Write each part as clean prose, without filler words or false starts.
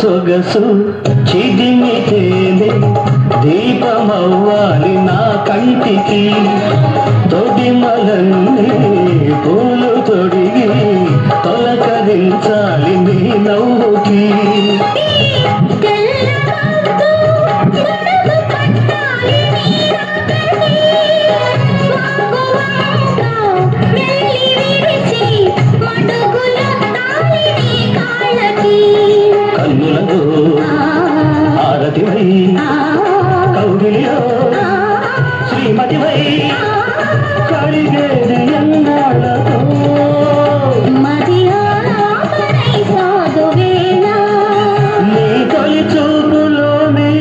సొగసు చిదిమితేనే దీపమవ్వాలి నా కంటికి తొడిమలన్నీ పూలు తొడిగి తొలకరించాలి నీ నవ్వుకి కన్నులతో ఆరతివై కౌగిలిలో శ్రీమతివై కడిగేది ఎన్నాళ్ళతో నీ తొలి చూపులోనే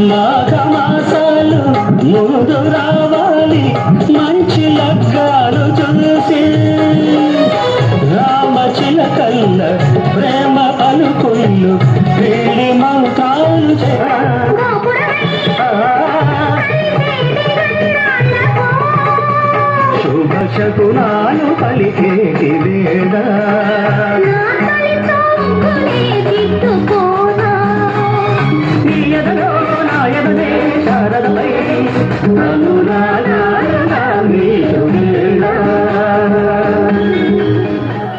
మాఘమాసాలు ముందు రావాలి మంచి లగ్గాలు చూసి రామచిలకల్ల ప్రేమ పలుకుళ్ళు వేడి మంత్రాలు శుభ శకునాలు పలికేటి వేళ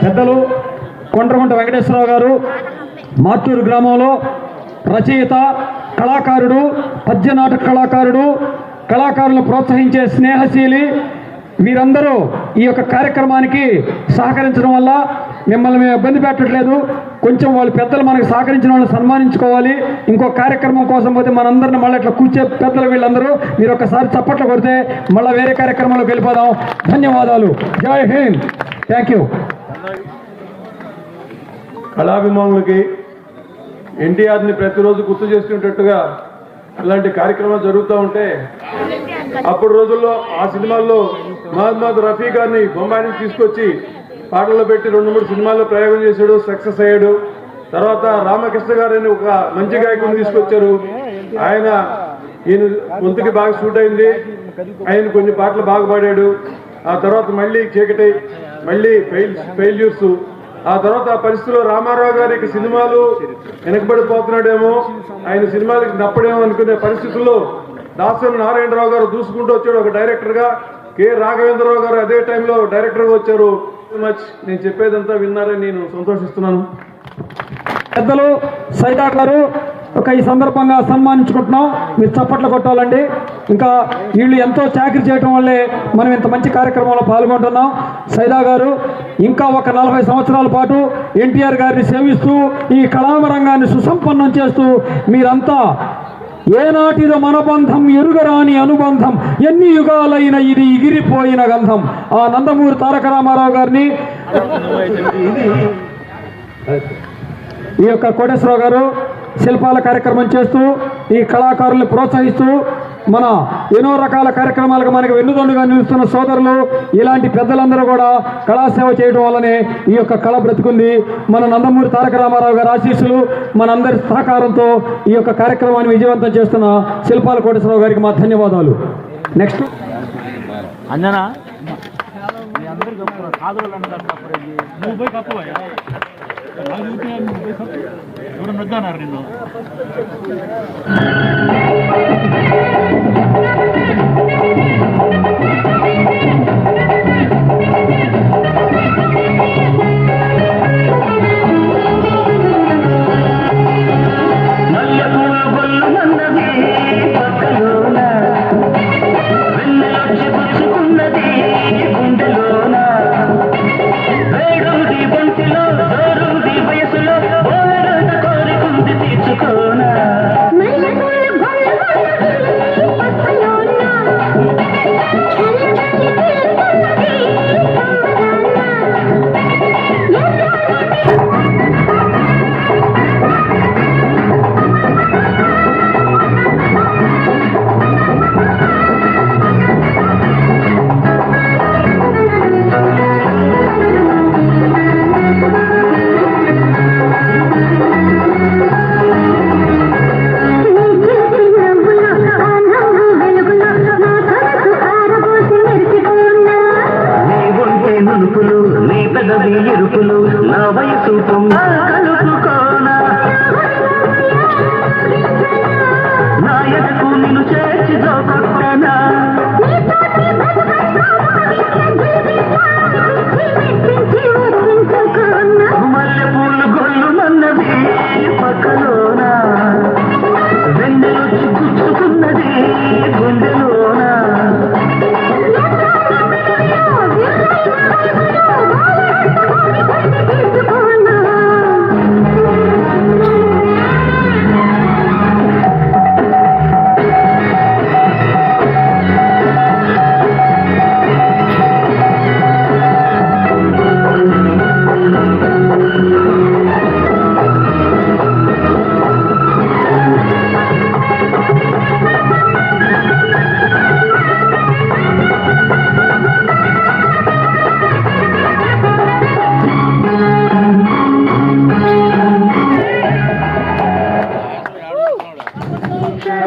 పెద్దలు కొండ్రగుంట వెంకటేశ్వరరావు గారు మాత్తూరు గ్రామంలో రచయిత, కళాకారుడు, పద్యనాటక కళాకారుడు, కళాకారులను ప్రోత్సహించే స్నేహశీలి. వీరందరూ ఈ యొక్క కార్యక్రమానికి సహకరించడం వల్ల మిమ్మల్ని మేము ఇబ్బంది పెట్టట్లేదు. కొంచెం వాళ్ళు పెద్దలు మనకు సహకరించిన వాళ్ళని సన్మానించుకోవాలి. ఇంకో కార్యక్రమం కోసం పోతే మనందరిని మళ్ళీ ఇట్లా కూర్చే పెద్దలు వీళ్ళందరూ మీరు ఒకసారి చప్పట్లు కొడితే మళ్ళీ వేరే కార్యక్రమంలోకి వెళ్ళిపోదాం. ధన్యవాదాలు. జై హింద్. Thank you. కళాభిమానులకి ఎన్టీఆర్ని ప్రతిరోజు గుర్తు చేసుకునేటట్టుగా ఇలాంటి కార్యక్రమాలు జరుగుతూ ఉంటే అప్పుడు రోజుల్లో ఆ సినిమాల్లో మహమ్మద్ రఫీ గారిని బొంబాయి నుంచి తీసుకొచ్చి పాటల్లో పెట్టి 2-3 సినిమాల్లో ప్రయోగం చేశాడు, సక్సెస్ అయ్యాడు. తర్వాత రామకృష్ణ గారిని ఒక మంచి గాయకుని తీసుకొచ్చారు. ఈయన గొంతుకి బాగా సూట్ అయింది. ఆయన కొన్ని పాటలు బాగా పాడాడు. ఆ తర్వాత మళ్ళీ చీకటి, మళ్ళీ ఫెయిల్యూర్స్. ఆ తర్వాత ఆ పరిస్థితిలో రామారావు గారికి సినిమాలు వెనకబడిపోతున్నాడేమో, ఆయన సినిమాలకి నప్పడేమో అనుకునే పరిస్థితుల్లో దాసరి నారాయణరావు గారు దూసుకుంటూ వచ్చాడు ఒక డైరెక్టర్గా. కె రాఘవేంద్రరావు గారు అదే టైంలో డైరెక్టర్గా వచ్చారు. మచ్ నేను చెప్పేదంతా విన్నారని నేను సంతోషిస్తున్నాను. పెద్దలు సైదా గారు ఈ సందర్భంగా సన్మానించుకుంటున్నాం. మీరు చప్పట్లు కొట్టాలండి. ఇంకా వీళ్ళు ఎంతో చాకరీ చేయడం వల్లే మనం ఇంత మంచి కార్యక్రమంలో పాల్గొంటున్నాం. సైదా గారు ఇంకా ఒక 40 సంవత్సరాల పాటు ఎన్టీఆర్ గారిని సేవిస్తూ ఈ కళామ రంగాన్ని సుసంపన్నం చేస్తూ మీరంతా ఏనాటిదో మనబంధం ఎరుగరాని అనుబంధం ఎన్ని యుగాలైన ఇది ఎగిరిపోయిన గంధం. ఆ నందమూరి తారక రామారావు గారిని ఈ యొక్క కోటేశ్వరరావు గారు శిల్పాల కార్యక్రమం చేస్తూ ఈ కళాకారుల్ని ప్రోత్సహిస్తూ మన ఎన్నో రకాల కార్యక్రమాలకు మనకు వెన్నుదన్నుగా నిలుస్తున్న సోదరులు ఇలాంటి పెద్దలందరూ కూడా కళాసేవ చేయడం వల్లనే ఈ యొక్క కళ బ్రతుకుంది. మన నందమూరి తారక రామారావు గారి ఆశీస్సులు మనందరి సహకారంతో ఈ యొక్క కార్యక్రమాన్ని విజయవంతం చేస్తున్న శిల్పాల కోటేశ్వరరావు గారికి మా ధన్యవాదాలు. నెక్స్ట్ అంజనా ఎవరన్నారు నిన్ను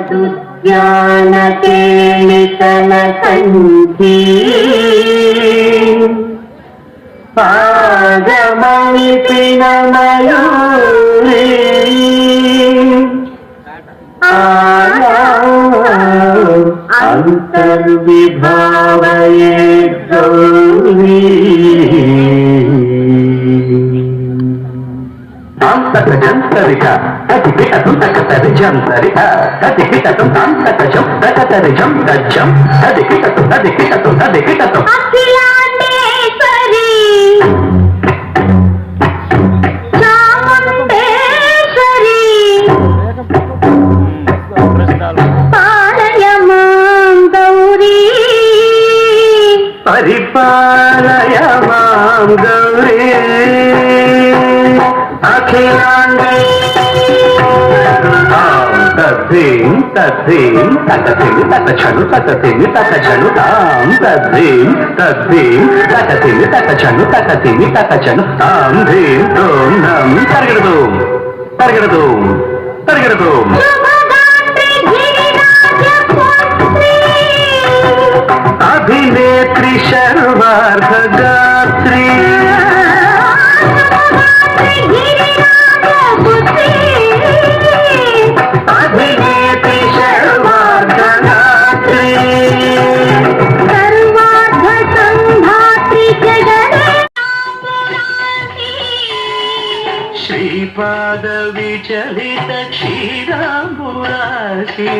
దుద్యానకేళితల కంఠీ పాదమణిపిన మయూరీ అంతర్విభావయే గౌరీ జంతరిక అతి పిటం తకతరి జంతరిక అతి పిటం తాంతకజం తకతరి జం గజ్జం అది పిటం అఖిలాండేశ్వరి చాముండేశ్వరి పాలయ మాం గౌరీ పరిపాలయ మాం గౌరీ అఖిలాండే తద్ధిం తద్ధిం తకతిమి తకచను తకతిమి తకచను తాం తద్ధిం తద్ధిం తకతిమి తకచను తకతిమి తకచను తాం ధీం తోం నం తరగడదోం తరగడదోం తరగడదోం అభినేత్రి శర్వార్థ గాత్రి అభినేత్రి శర్వార్థ గాత్రి సర్వార్థ సంధాత్రి శ్రీపాద విచలిత క్షీరాంబురాశి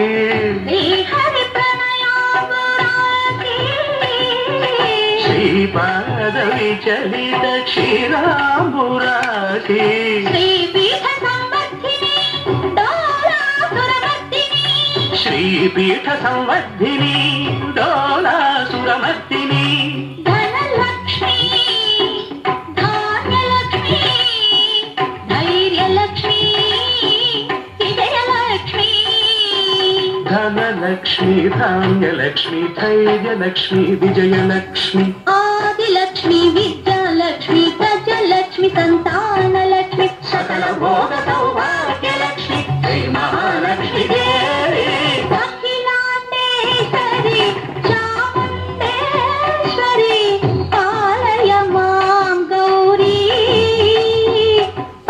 శ్రీపాద విచలిత క్షీరాంబురాశి శ్రీపీఠ సంవర్ధిని డోలాసురమర్దిని ధనలక్ష్మి ధాన్యలక్ష్మి ధైర్యలక్ష్మి విజయలక్ష్మి ధనలక్ష్మి ధాన్యలక్ష్మి ధైర్యలక్ష్మి విజయలక్ష్మి ఆదిలక్ష్మి విద్యాలక్ష్మి గజలక్ష్మి సంతానలక్ష్మి సకల భోగ సౌభాగ్యలక్ష్మి శ్రీ మహాలక్ష్మి దేవి అఖిలాండేశ్వరి చాముండేశ్వరి పాలయ మాం గౌరీ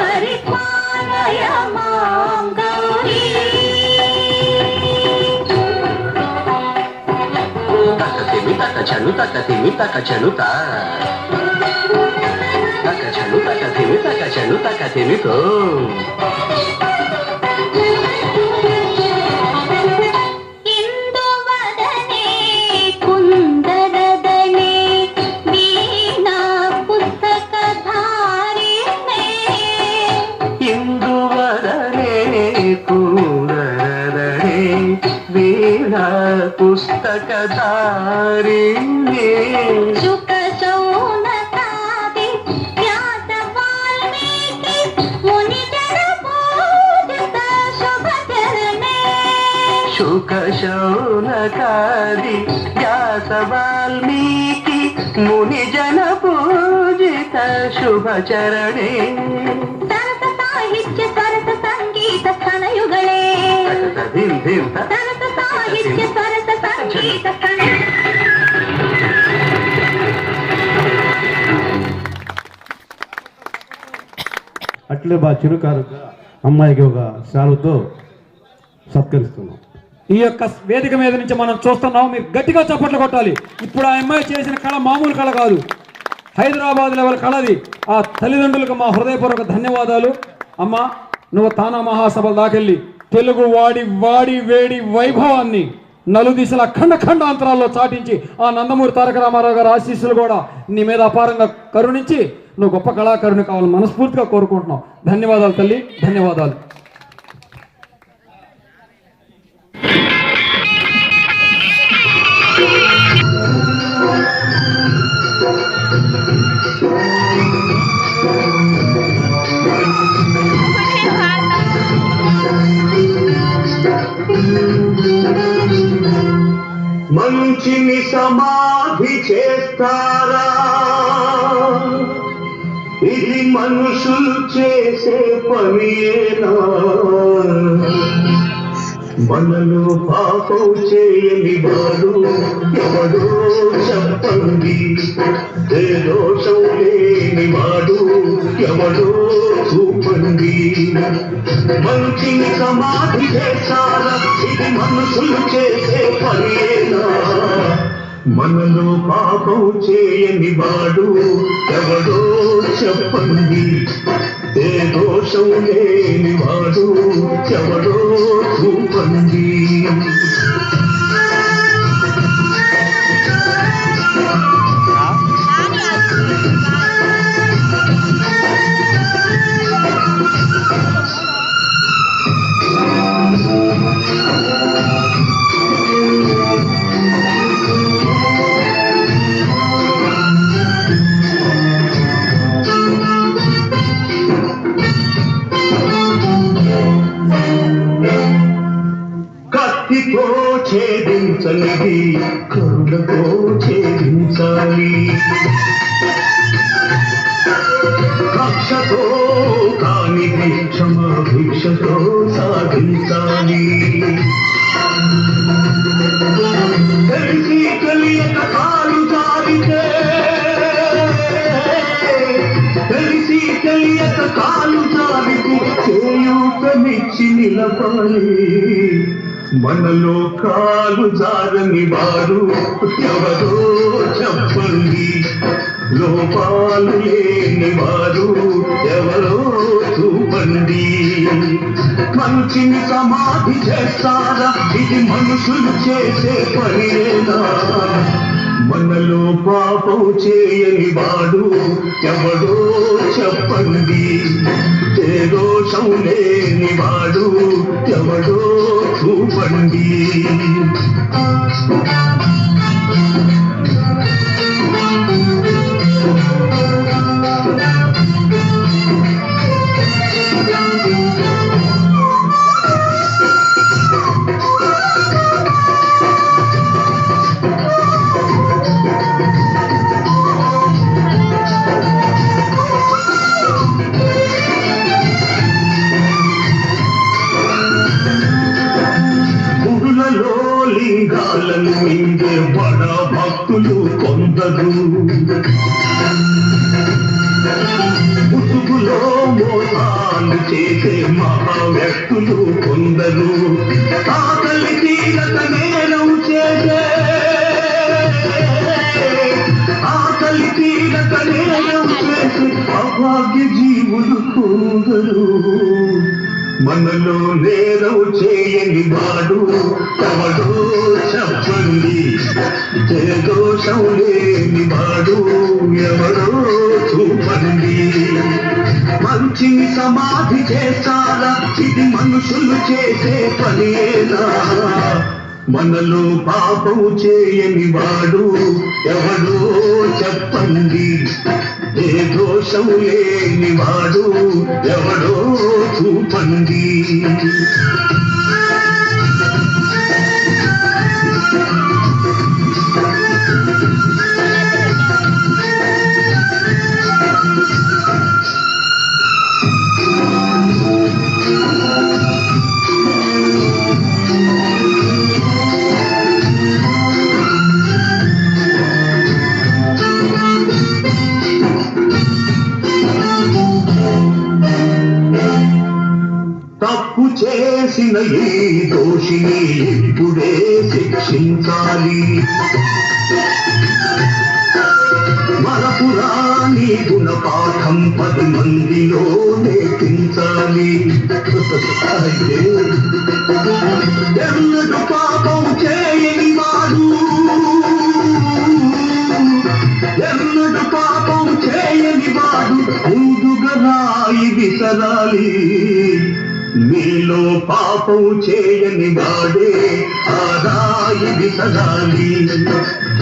పరిపాలయ మాం గౌరీ తకతిమి తకచను తకతిమి తకచను తా తకచను తకతిమి తకచను తకతిమితో ఇందువదనే కుందరదనే వీణా పుస్తకధారిణే ఇందువదనే కూరదనే వీణా పుస్తకధారిణి శుక శౌనకాది వ్యాస వాల్మీకి మునిజన పూజిత శుభచరణే శుక శౌనకాది వ్యాస వాల్మీకి మునిజన పూజిత శుభచరణే సరస సాహిత్య సరస సంగీత స్తనయుగళే ధిం ధిం సరస సాహిత్య సరస సంగీత అట్లే బా చిరుకారుగా అమ్మాయికి ఒక శాలుతో సత్కరిస్తున్నాం. ఈ యొక్క వేదిక మీద నుంచి మనం చూస్తున్నాం, మీరు గట్టిగా చప్పట్లు కొట్టాలి. ఇప్పుడు ఆ అమ్మాయి చేసిన కళ మామూలు కళ కాదు, హైదరాబాద్ లెవెల్ కళది. ఆ తల్లిదండ్రులకు మా హృదయపూర్వక ధన్యవాదాలు. అమ్మ, నువ్వు తానా మహాసభల దాకెళ్ళి తెలుగు వాడి వేడి వైభవాన్ని నలుదిశల ఖండాంతరాల్లో చాటించి ఆ నందమూరి తారక రామారావు గారి ఆశీస్సులు కూడా నీ మీద అపారంగా కరుణించి నువ్వు గొప్ప కళాకారుని కావాలని మనస్ఫూర్తిగా కోరుకుంటున్నావు. ధన్యవాదాలు తల్లి, ధన్యవాదాలు. మంచిని సమాధి చేస్తారా? ఇది మనుషులు చేసే పనియేనా? మనలో పాపం చేయని వాడు ఎవడో చెప్పండి, ఏ దోషం లేని వాడు ఎవడో చూపండి. మంచిని సమాధి చేశారా, ఇది మనుషులు చేసే పనేనా? మనలో పాపం చేయని వాడు ఎవడో చెప్పండి, ఏ దోషం లేని వాడు ఎవడో చూపండి. కత్తితో ఛేదించనిది కరుణతో ఛేదించాలి, కక్షతో కానిది క్షమాభిక్షతో సాధించాలి. తెలిసి తెలియక కాలు జారితే, తెలిసి తెలియక కాలు జారితే చేయూతమిచ్చి నిలపాలి. మనలో కాలు జారని వాడు ఎవరో చెప్పండి, లోపాలు లేని వారు ఎవరో చూపండి. మంచిని సమాధి చేస్తారా, ఇది మనుషులు చేసే పనేనా? మనలో పాపం చేయని వాడు ఎవడో చెప్పండి, ఏ దోషం లేని వాడు ఎవడో చూపండి. లింగాలను మింగే బడ భక్తులు కొందరు, ముసుగులో మోసాలు చేసే మహా వ్యక్తులు కొందరు, ఆకలి తీరక నేరం చేసే, ఆకలి తీరక నేరం చేసే అభాగ్య జీవులు కొందరు. మనలో నేరం చేయని వాడు ఎవడో చెప్పండి, ఏ దోషం లేని వాడు ఎవడో చూపండి. మంచిని సమాధి చేస్తారా, ఇది మనుషులు చేసే పనేనా? మనలో పాపం చేయని వాడు ఎవడో చెప్పండి, ఏ దోషం లేని వాడు ఎవడో చూపండి. తప్పు చేసిన ఈ దోషిని ఇప్పుడే శిక్షించాలి, మరపురాని గుణపాఠం 10 మందిలో నేర్పించాలి. ఎన్నడు పాపం చేయని వాడు, ఎన్నడు పాపం చేయని వాడు ముందుగా రాయి విసరాలి. మీలో పాపం చేయని వాడే ఆ రాయి విసరాలి,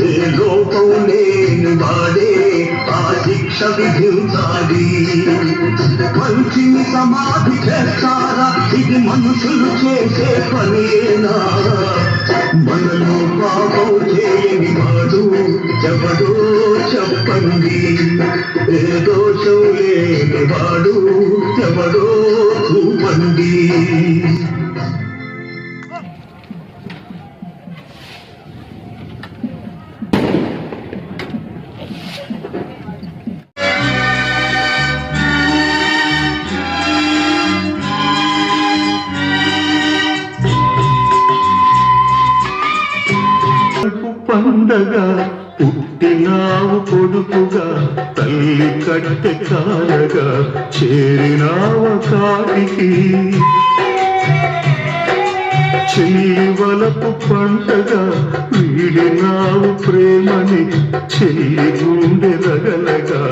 ఏ లోపం లేని వాడే ఆ శిక్ష విధించాలి. మంచిని సమాధి చేస్తారా, ఇది మనుషులు చేసే పనేనా? మనలో పాపం చేయని వాడు ఎవడో చెప్పండి, ఏ దోషం లేని వాడు ఎవడో చూపండి. పండగ పుట్టినావు కొడుకుగా తల్లి కట్టె కాలగా చేరినావ కాటికి చెల్లి వలపు పంటగా వీడినావు ప్రేమని చెల్లి గుండె రగలగా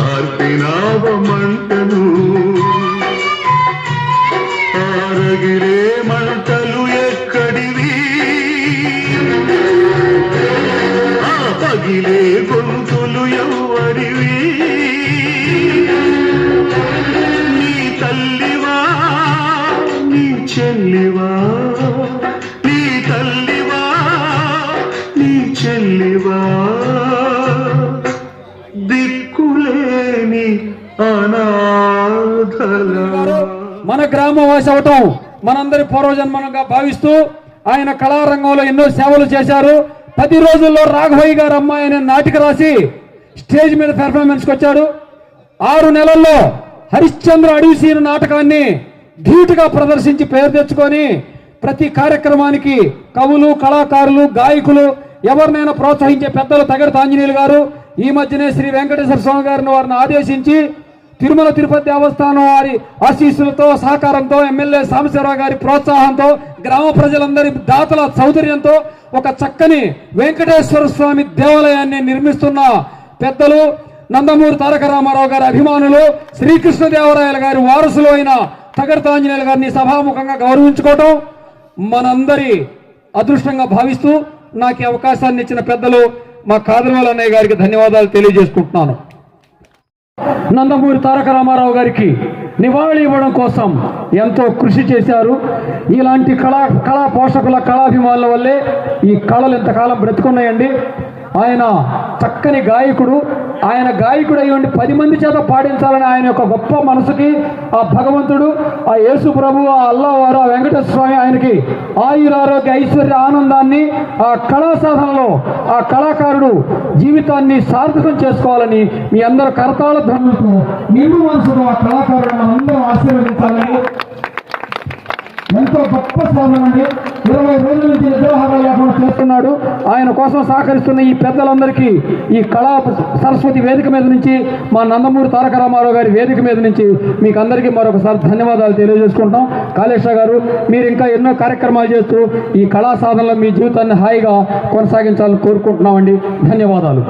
ఆర్పినావ మంటను ఆరగిరే మంటలు ఎక్కడివి ఆ పగిలే గొంతులు ఎవరివి నీ తల్లివా నీ చెల్లివా నీ తల్లివా నీ చెల్లివా దిక్కులేని అనాథలా మన గ్రామవాసి అవటం మనందరి పూర్వజన్మగా భావిస్తూ ఆయన కళారంగంలో ఎన్నో సేవలు చేశారు. 10 రోజుల్లో రాఘవయ్య గారు అమ్మాయి అనే నాటిక రాసి స్టేజ్ మీద పెర్ఫార్మెన్స్కి వచ్చాడు. 6 నెలల్లో హరిశ్చంద్ర అడవిసీన నాటకాన్ని ధీటుగా ప్రదర్శించి పేరు తెచ్చుకొని ప్రతి కార్యక్రమానికి కవులు, కళాకారులు, గాయకులు ఎవరినైనా ప్రోత్సహించే పెద్దలు తగడి ఆంజనేయులు గారు ఈ మధ్యనే శ్రీ వెంకటేశ్వర స్వామి గారిని వారిని ఆదేశించి తిరుమల తిరుపతి దేవస్థానం వారి ఆశీస్సులతో సహకారంతో ఎమ్మెల్యే సాంబశివరావు గారి ప్రోత్సాహంతో గ్రామ ప్రజలందరి దాతల సౌకర్యంతో ఒక చక్కని వెంకటేశ్వర స్వామి దేవాలయాన్ని నిర్మిస్తున్న పెద్దలు నందమూరి తారక రామారావు గారి అభిమానులు శ్రీకృష్ణదేవరాయల గారి వారసులు అయిన తగడి ఆంజనేయులు గారిని సభాముఖంగా గౌరవించుకోవటం మనందరి అదృష్టంగా భావిస్తూ నాకు ఈ అవకాశాన్ని ఇచ్చిన పెద్దలు మా కాదరవాల అన్నయ్య గారికి ధన్యవాదాలు తెలియజేసుకుంటున్నాను. నందమూరి తారక రామారావు గారికి నివాళి ఇవ్వడం కోసం ఎంతో కృషి చేశారు. ఇలాంటి కళా పోషకుల కళాభిమానుల వల్లే ఈ కళలు ఇంతకాలం బ్రతుకున్నాయండి. ఆయన చక్కని గాయకుడు. ఆయన గాయకుడు అయ్యండి 10 మంది చేత పాడించాలని ఆయన యొక్క గొప్ప మనసుకి ఆ భగవంతుడు, ఆ యేసు ప్రభు, ఆ అల్లావారు, ఆ వెంకటేశ్వర స్వామి ఆయనకి ఆయురారోగ్య ఐశ్వర్య ఆనందాన్ని ఆ కళా సాధనలో ఆ కళాకారుడు జీవితాన్ని సార్థకం చేసుకోవాలని మీ అందరూ కరతాళ ధ్వనులతో నిండు మనసుతో ఆ కళాకారుడు మనందరం ఆశీర్వదించాలని. ఎంతో గొప్ప సాధన అండి. 20 రోజుల నుంచి నిద్రాహారాలు లేకుండా చేస్తున్నాడు. ఆయన కోసం సహకరిస్తున్న ఈ పెద్దలందరికీ ఈ కళా సరస్వతి వేదిక మీద నుంచి, మా నందమూరి తారక రామారావు గారి వేదిక మీద నుంచి మీకు అందరికీ మరొకసారి ధన్యవాదాలు తెలియజేసుకుంటాం. కాళేశ్వర గారు, మీరు ఇంకా ఎన్నో కార్యక్రమాలు చేస్తూ ఈ కళా సాధనలో మీ జీవితాన్ని హాయిగా కొనసాగించాలని కోరుకుంటున్నామండి. ధన్యవాదాలు.